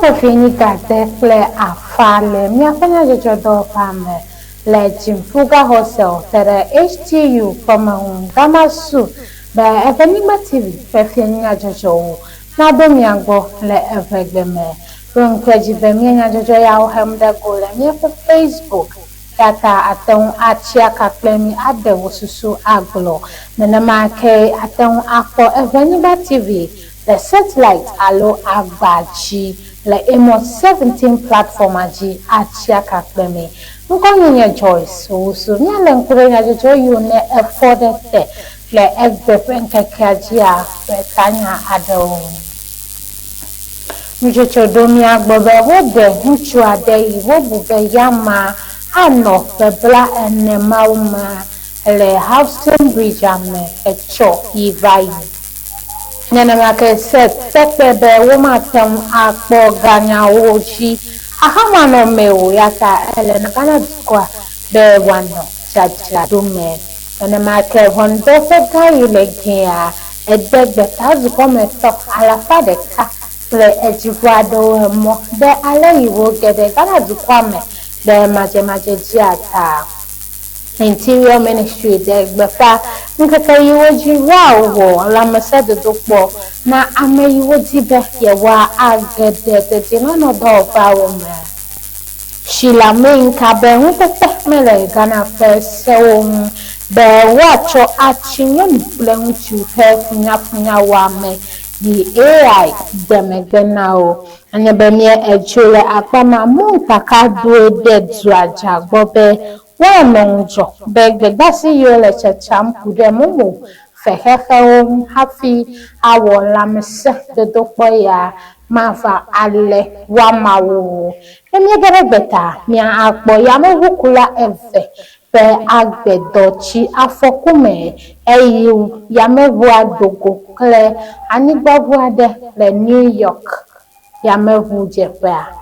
fini gade fle afale mi afanya jojo fame le jimfuga hostel tere HTU from Gamasu ba Evenima TV fefini jojo na do mi agbo le evegbeme ron kweji be mi nya jojo ya o hemda go le mi Facebook data aton achia kaplemi ade wosusu aglo nana make aton akpo Evenima TV the satellite alo agbaji le emo 17 platform aji achia kaplemi nkonye Joyce wosu mi ale nkure nya jojo you ne afforded le egbe nkekaji a tanya ado Mujocho domi agbobe wode nchu ade iwo bube yama ano bebla ene mauma le Houston Bridge ame echo ivai nene make set tekebe woma tem akpo ganya oji ahama no mewo yata ele na kana kwa be wano chacha dume nene make hondo se gai legia edegbe tazu kome tok alafa de ka le ejivado mo de ale iwo gede kana dukwame de maje jiata Interior Ministry de gbefa nkaka yiwo jiwa wo la mesede dopo na ame yiwo jibe yewa agede de no do fa wo me Sheila main ka be hu pepe mele Ghana first so be wacho achinye ble hu chu funya wa me the AI demegenao anya be me echole apama muntaka do de duaja gbobe Womonjo begbe dasi yole chachampu de mumu fehefe hafi awo lamse de dopoya mafa ale wamawo emi berebeta mi akpo ya me hukula eve pe agbedochi afokume eyi ya me bua dogo kle anigba bua de le New York ya me hu jepa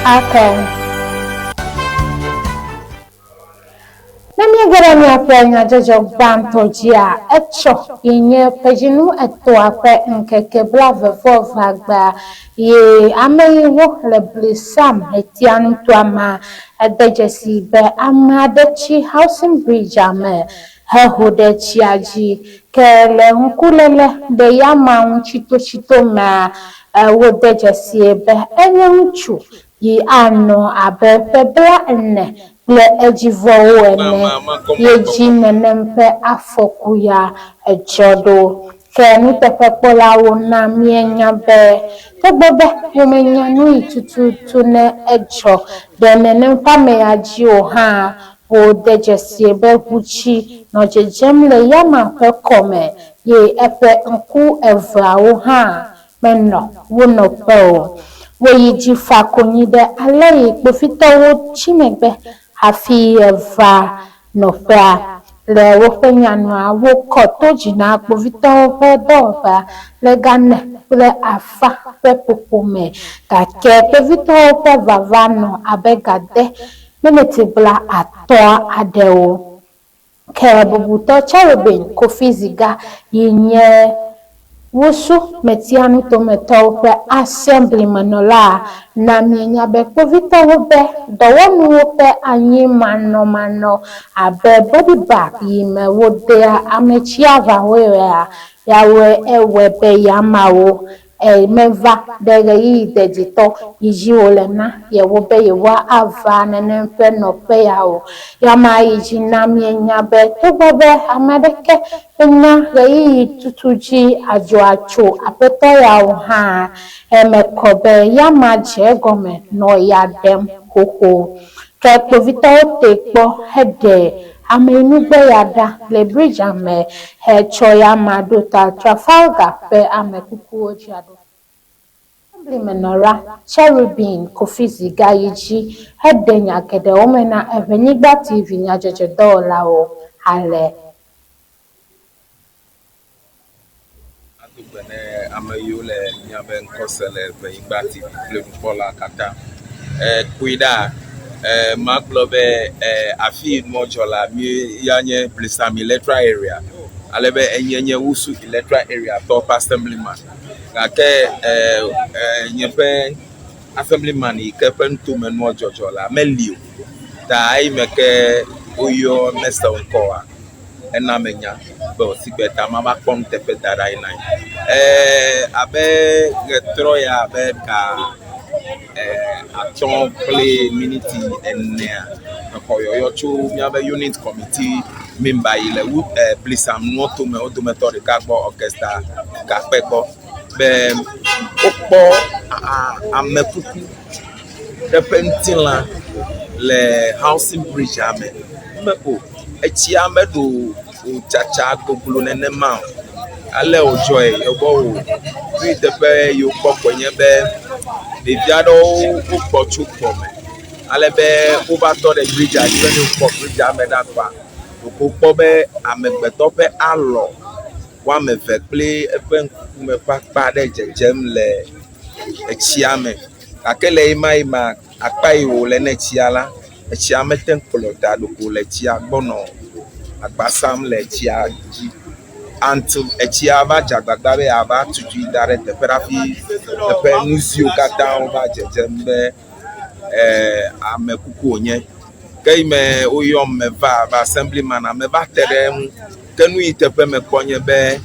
Okay. Nami gara mi apenya jojo bantojia echo yenye pejinu eto ape nkeke blave vagba ye ameyiwo le blisam etianu tuama edejesi be amadechi Housing Bridge ame hehode chiaji kele nkulele de yama unchito ma wodejesi be enye nchu Ye ano abe pebla ene le ejivo ene ye jine nempe afoku ya ejodo kenu tepepola wona mienya be togbebe yomenya nu itutu tune ejo dene nempa me aji o ha o dejesie be huchi no jejem le yama pe kome ye epe nku evra o ha menno wono pe Woyi jifa konyi de ale ikpofito wo chimegbe hafi eva nofra le wo fenyanu awo koto jina kpofito wo fe dofa le gane le afa pe popome kake kpofito wo fe vavano abegade menetibla ato adewo ke bubuto cherubin kofiziga yinye Wosu metianu tometo pe assembly manola na mienya be povita wo be dowonu wo pe anyi mano abe body bag yime wo de amechi ava we ya we ewe be yamawo meva de yi dejito yiji olena ye wo be ye wa ava nenpe no pe yawo yama yiji na mienya be to be amadeke enya yi tutuji ajo acho apeto yawo ha emekobe yama je gome no ya dem koko ke povito te po hede amenugbe yada le bridge ame he choya madota Trafalgar pe ame kuku ojiado simply menora cherubin kofizi gayiji hedenya kede omena evenigba tv nya jeje dola o ale bene amayule nyabe nkosele Venigba TV le nupola kata kuida maklobe afi mojola mi yanye plisami electoral area alebe enyenye usu electoral area top assemblyman kake nyepe assemblyman ikepen to menwo jojola melio da ai meke oyo mesa onkoa enamenya bo sibeta mama pon tepe darai nai abe retroya abe ka action play minute ennea koyo yo chu mi abe unit committee member ile wu please am not to me odometo de ka gbo orchestra ka peko be opo amekuku repentila le housing bridge ame meko echi amedo chacha goglo nene ma ale ojo e yobo bi tepe yo popo yen be de viado upo chupo me ale be over to the bridge a ni upo bridge ame da pa ko po be amegbeto pe alo wa me fe ple epe me pa de jejem le echi ame akele ima apa iwo le ne chi ala echi ame ten kolota do ko le chi agbono agbasam le chi aji until echi aba jagbagba be aba tuju dare te perafi te nuzio kata on ba jejembe amekuku onye keime oyom me va assemblyman ame ba tere kenu itepe me konye be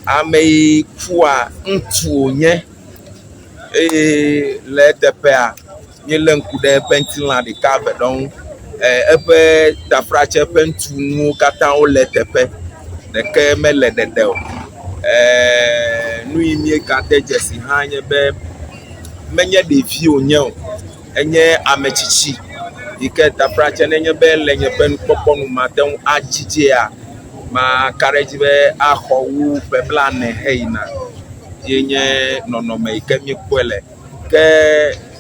ame fua ntu onye le tepe a nyele nkude pentina de ka be don epe tafrache pentu nu kata o le tepe de ke mele de de nu imi ka te jesi hanye be menye de vi onye o enye amechichi ike tafrache nenye be lenye pen poponu maten ajije a ma kareji be ahowu pebla ne heina yenye nonome ike mi kwele ke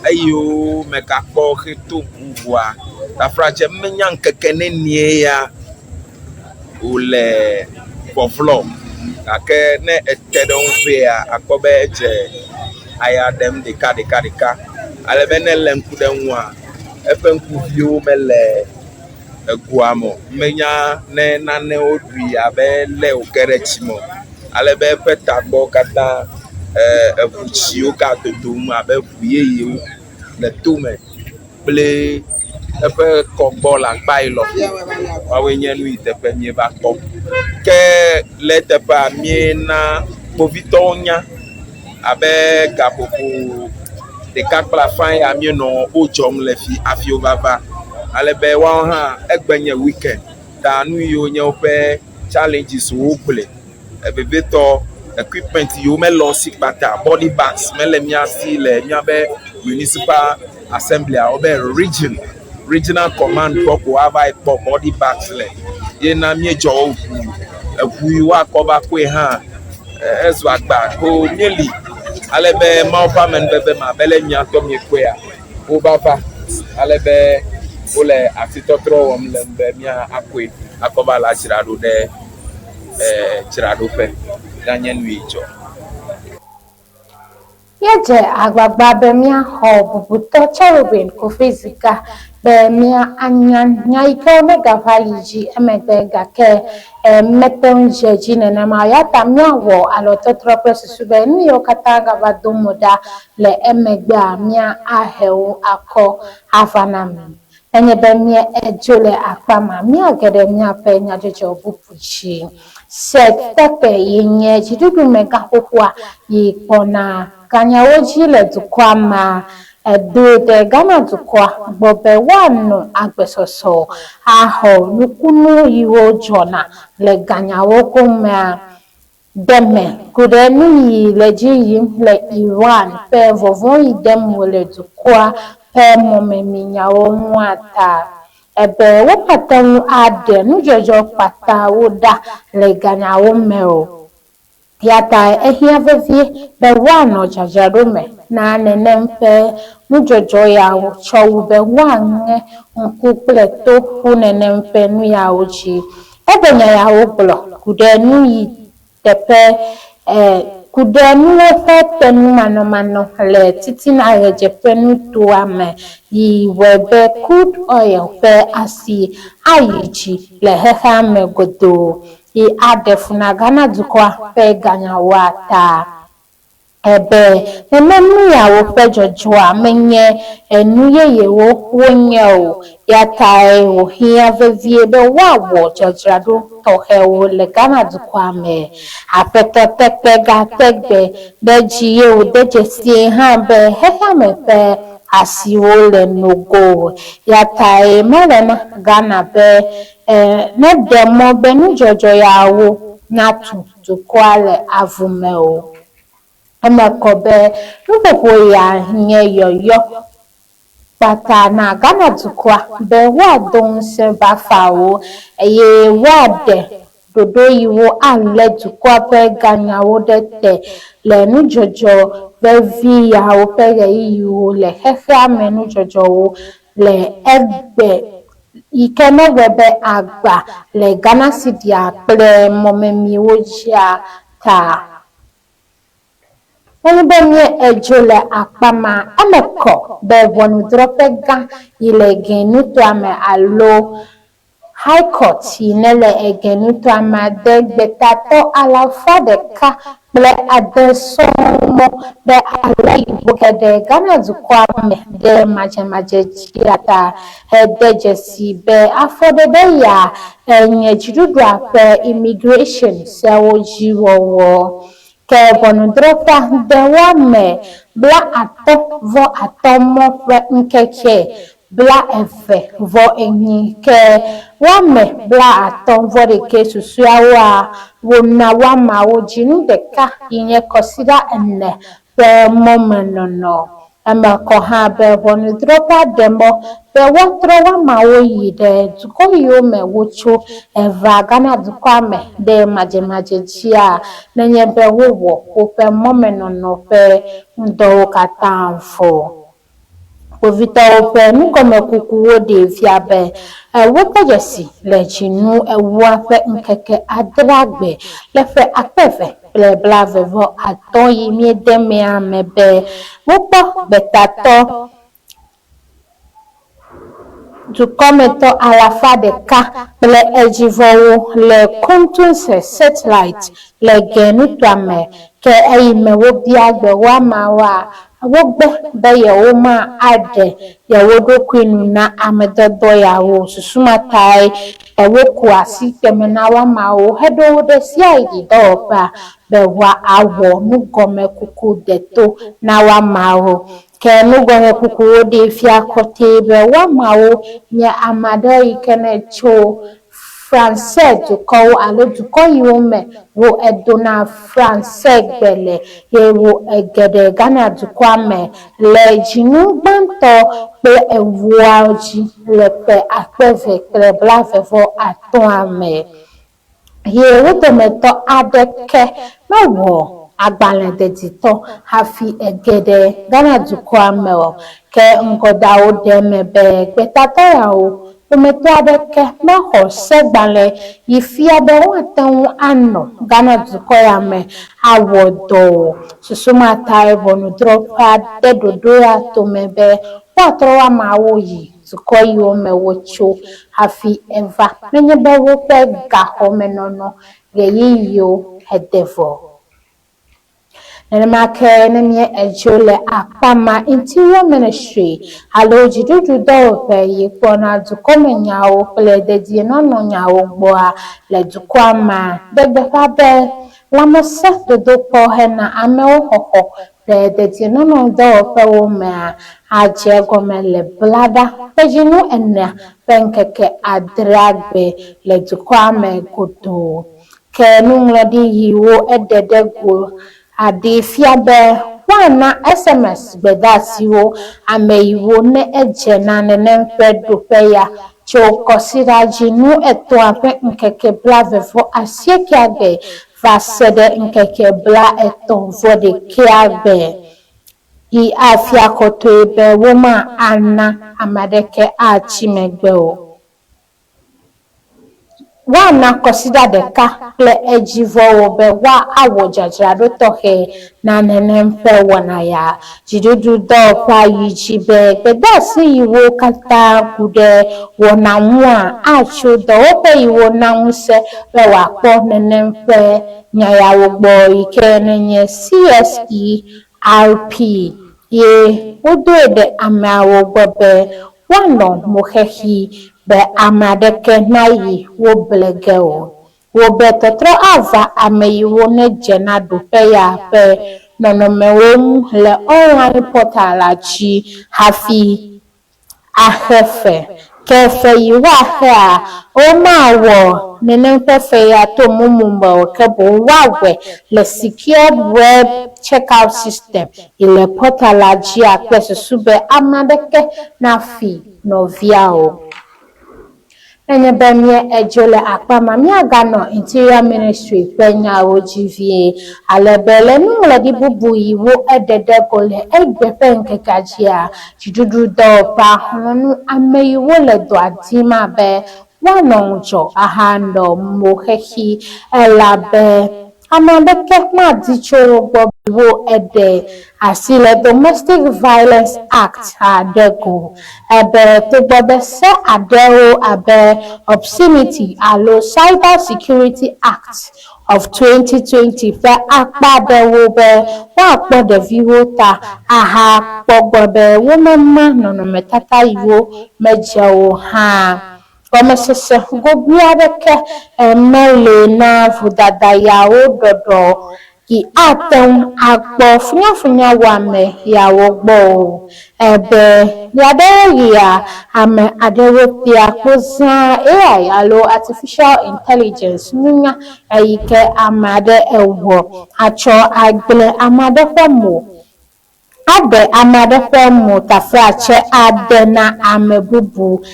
ayo meka ko hitu bua tafrache menya nkeke ne nie ya ule poflo ake ne etedon via akobe je aya dem de ka alebe ne lenku de nwa epenku vio mele eguamo menya ne nane odri abe le okerechimo alebe petagbo kata ebuchi o ka totum abe buye le tume ple epe kogbo la bailo wawe nyenu itepe mi ba ko ke le tepa mi na povitonya abe kapopo de kakla fan ya mi no ojom le fi afio baba alebe wa ha egbenye weekend ta nu yo nye ope challenges wo play ebebeto equipment yo me lo si bata body bags mele mi asi le mi abe municipal assembly obe regional command pop ava pop body bags le ye na mi jo ebu wa ko ba kwe ha ezu agba ko mieli alebe ma pa men bebe ma bele mi ato mi kwe a o baba alebe ole atitotro wom le mbe mi akwe akoba la chirado de chirado pe daniel wijo yeje agbagba bemia ho bubuto cherubin kofizika bemia anyan nyaiko mega valiji emega ke meton jeji na ma ya tamia wo alototro press sube ni okataga badomoda le emegba mia ahewu ako afanami enye bemia ejole akpama mia gede mia pe nya jojo bupuchi set tepe yenye jidudu mega kokwa yipona kanyawoji le dukwa ma edo de Ghana dukwa bobe wanu agbesoso aho lukunu iwo jona le ganyawo kuma deme kudenu yi leji le Iran pe vovon idem le dukwa pe momeminyawo mwata ebe wopatanu ade nujojo pata woda le ganyawo meo yata ehia vevie be wano jajado me na nenempe nujojo yawo chowube wange nkukle to hu nenempe nu yawo ji ebenya yawo blo kudenu yi tepe kudenu fe tenu mano le titi na rejepe nu tuame yi webe crude oil fe asi ayiji le heha me godo i adefuna Ghana dukwa fe ganyawa ta ebe nenu yawo fe jojua menye enuye yewo wonye o yata o hia vevie be wawo jojrado tohewo le Ghana dukwa me apeto tekpe ga tegbe deji ye o dejesie ha be heha me fe asiwo le nogo yata melema Ghana be ne demo be nu jojo yawo natu tukwale avumeo amakobe nupopo ya nye yoyo pata na Ghana tukwa be wa don se bafawo ye wa de dodo yiwo anle tukwa pe ganyawo dete le nu jojo be vi yawo pe yiwo le hefe amenu jojo wo le egbe ikene webe agba le Ghana city aple momemi wojia ta Onibemye ejole akpama ameko be wonu drope ga ile genu to ame alo High Court inele egenu to ame de betato alafa de ka ple adesomo de ala iboke de Ghana zukwa me de maje chiata de jesi be afode de ya enye jidudu ape immigration se ojiwowo ke bonudropa dewa me bla ato vo atomo fe nkeke bla efe vo enyi ke wa me bla atom vo de ke susuawa wo na wa ma wo jinu de ka inye consider enne pe momenono ama ko ha be bonudropa demo be wotro wa ma wo yi de tuko yo me wocho eva Ghana dukwa me de maje chia nenye be wo pe momenono pe ndo katamfo Ovita ope nuko mekukuwo de fiabe wote jesi le jinu ewa fe nkeke adragbe le fe apefe le blave vo aton yi mi deme amebe wopo betato du kometo alafa de ka le ejivowo le kontunse satellite le genu twame ke eyime wo biagbe wa mawa wogbe be yewo ma ade yewo do kwinu na amedodo yawo susumatai ewoku asi temena wa mawo hedo de siaidi dopa be wa awo nugome kuku deto na wa mawo ke nugome kuku de fia kote be wa mawo nya amado ikene cho Français to call alo to call you me wo edona Français gbele ye wo egede Ghana to kwame le jinu banto pe ewuaji le pe apeve le blave vo aton ame ye wo to meto adeke no agbalen de tito hafi egede Ghana to kwame o ke ngoda o de mebe petato ya o Ometo adeke meho segbale ifia be watan ano Ghana dukoya me awodo susuma tai bonu dropa de dodo ya to mebe watro wa mawo yi dukoyi o me wocho hafi eva menye be wo pe ga ho menono ye yo hedevo Nemake nemye ejole akpama interior ministry aloji dudu dope yipona dukome nyawo ple dedie nono nyawo gboa le dukwama degbefa be lamose dodo po hena amewo hoho le dedie nono dope wo me aje gome le blada pejinu enne penkeke adragbe le dukwame godo ke nunglodi yiwo ededego ade fiabe wana SMS bedasiwo ameiwo ne eje na ne mpedo peya cho kosira jinu eto ape nkeke blave vo asiekiage va sede nkeke bla eto vo de kiagbe I afia koto ebe woma Anna Amadeke Achimegbeo. Wana consider the ka ple ejivo be wa awo jajrado tohe na nenempe wana ya jidudu do pa yijibe beda si iwo kata kude wona mwa acho do ope iwo na nse le wakpo nenempe nyaya wogbo ike nenye CSE RP ye odo de amawo gobe wano mohehi be amadeke nayi wo blege o wo betotro ava ameyiwo ne jena dupe ya pe nonomewo le online portal achi hafi ahefe kefe yiwa he a o ma wo nenenpefe ya to mumumba kebo wawe le secured web checkout system ile portal achi akpese sube amadeke na fi novia o. Enye bemye ejole akpa mamia gano Interior Ministry penya OGVA alebele nungla di bubu iwo edede gole egbepe nkekajia jidudu do pa honu ameiwo le do adima be wanonjo ahando mohehi elabe amabeke ma dichoro gbobiwo ede asile Domestic Violence Act adego ebe to gbobe se adero abe obscenity alo Cyber Security Act of 2020 fe akpadewo be wa pode viwo ta aha gbobe wo mama nono metata iwo mejawo ha Omesese gobiadeke emele na vudada yawo dodo ki aten agbo funya wame yawo gbo ebe yade ya ame adewo pia koza AI alo artificial intelligence nunya ayike amade ewo acho agbele amade famo ade amade famo tafrache ade na amebubu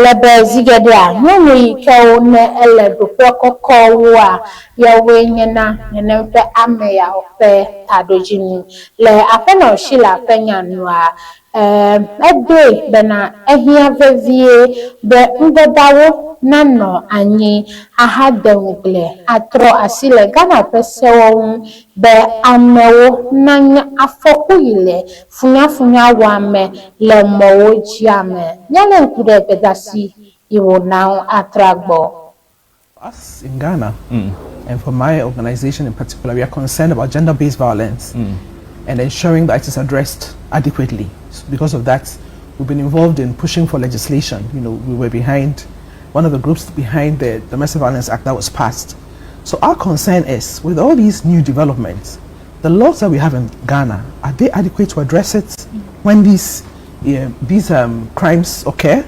lebe zigede a nyonu ike ne ele dope kokowa ya wenye na nenempe ame ya ope tadojini le apena shila penya nua ede bena ehia vevie be ngodawo nano anyi ahadengle atro asile Ghana pesewo be amewo nanya afokuyile funya wame le mowo jiame nyale nkude bedasi iwo now atragbo. Us in Ghana, and for my organization in particular, we are concerned about gender-based violence and ensuring that it is addressed adequately. So because of that, we've been involved in pushing for legislation. You know, we were behind one of the groups behind the Domestic Violence Act that was passed. So our concern is, with all these new developments, the laws that we have in Ghana, are they adequate to address it when these crimes occur?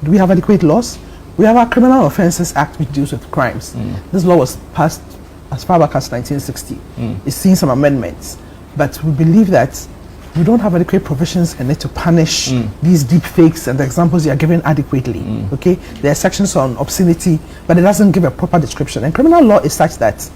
Do we have adequate laws? We have our Criminal Offences Act, which deals with crimes. This law was passed as far back as 1960. It's seen some amendments, but we believe that we don't have adequate provisions in it to punish these deep fakes and the examples you are given adequately. Okay, there are sections on obscenity, but it doesn't give a proper description. And criminal law is such that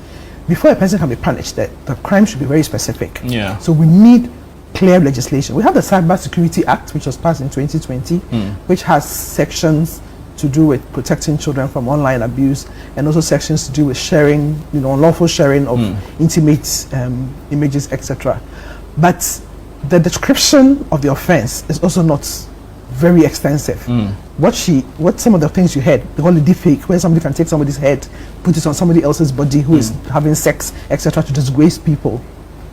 before a person can be punished, the crime should be very specific. Yeah. So we need clear legislation. We have the Cyber Security Act, which was passed in 2020, which has sections to do with protecting children from online abuse, and also sections to do with sharing, you know, unlawful sharing of intimate images, etc. But the description of the offense is also not very extensive. What some of the things you heard, the whole deepfake, where somebody can take somebody's head, put it on somebody else's body who is having sex, etc., to disgrace people,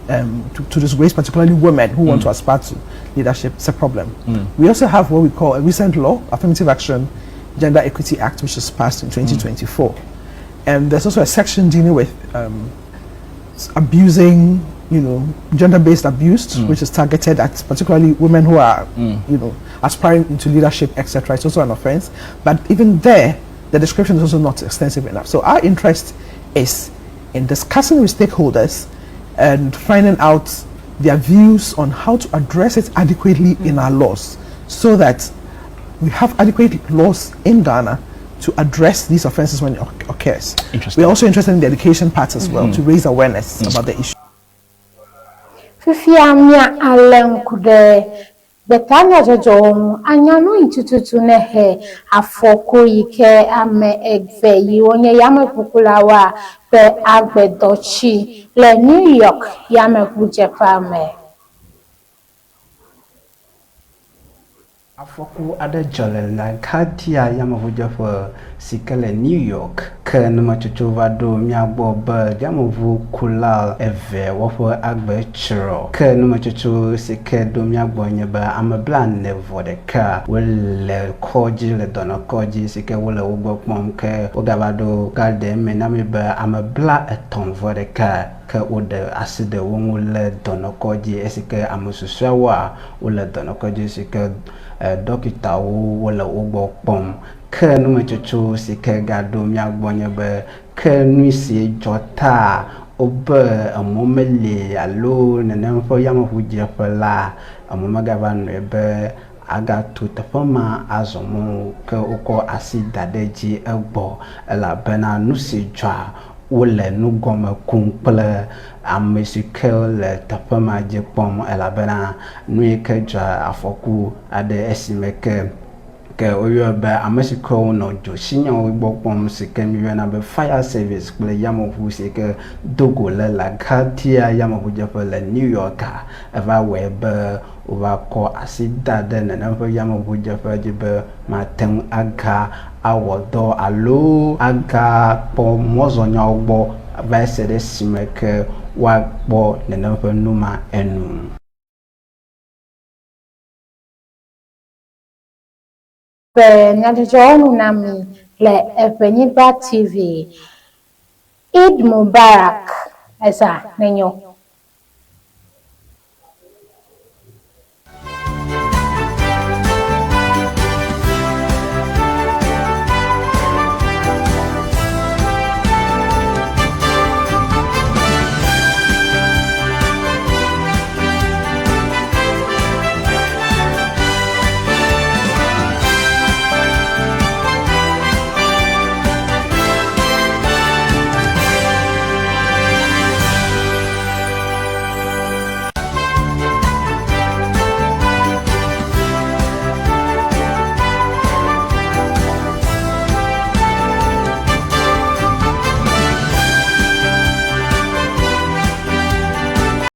to disgrace particularly women who want to aspire to leadership, it's a problem. We also have what we call a recent law, Affirmative Action Gender Equity Act, which was passed in 2024. And there's also a section dealing with abusing, you know, gender-based abuse, which is targeted at particularly women who are, you know, aspiring into leadership, etc. It's also an offense. But even there, the description is also not extensive enough. So our interest is in discussing with stakeholders and finding out their views on how to address it adequately in our laws, so that we have adequate laws in Ghana to address these offenses when it occurs. We're also interested in the education part as well, to raise awareness about the issue. Fifiamia alenkude Betanya jojo anyano intututu nehe afoko yike ame egve yonye yame pukulawa pe agbedochi le New York yame pujepame. Afoku ada jolel na katia yama hujafo sikele New York ke numa chuchuva do miagbo bird yama vu kulal eve wafo agbe chiro ke numa chuchu sike do miagbo nyeba amablan nevo de ka wele koji le dono koji sike wele ugbo pom ke ogabado galde menami ba amabla etonvo de ka ke ode aside wongu le dono koji esike amususwa wole dono koji sike dokita wo wala ugbo pom ke no mechocho sike gado miagbonye be ke nuisi jota obe amomele alo nenenfo yamahuje fela amomagaban be aga tutafama azomo ke uko asida deji egbo la bena nusi jwa wole nugome kumple amesike le tapama je pom elabena nuike jwa afoku ade esimeke ke oyo ba amesiko no jo sinya ogbo pom sike miwe na be fire service kule yamohu sike dogo le la katia yamohu je le New York eva webe ova ko asida de na fo yamohu je be maten aga awodo alo aga po mozonya ogbo va sede simeke wa gbo na fo numa enu. Nyajonu nami le Eveniba TV. Eid Mubarak esa nenyo.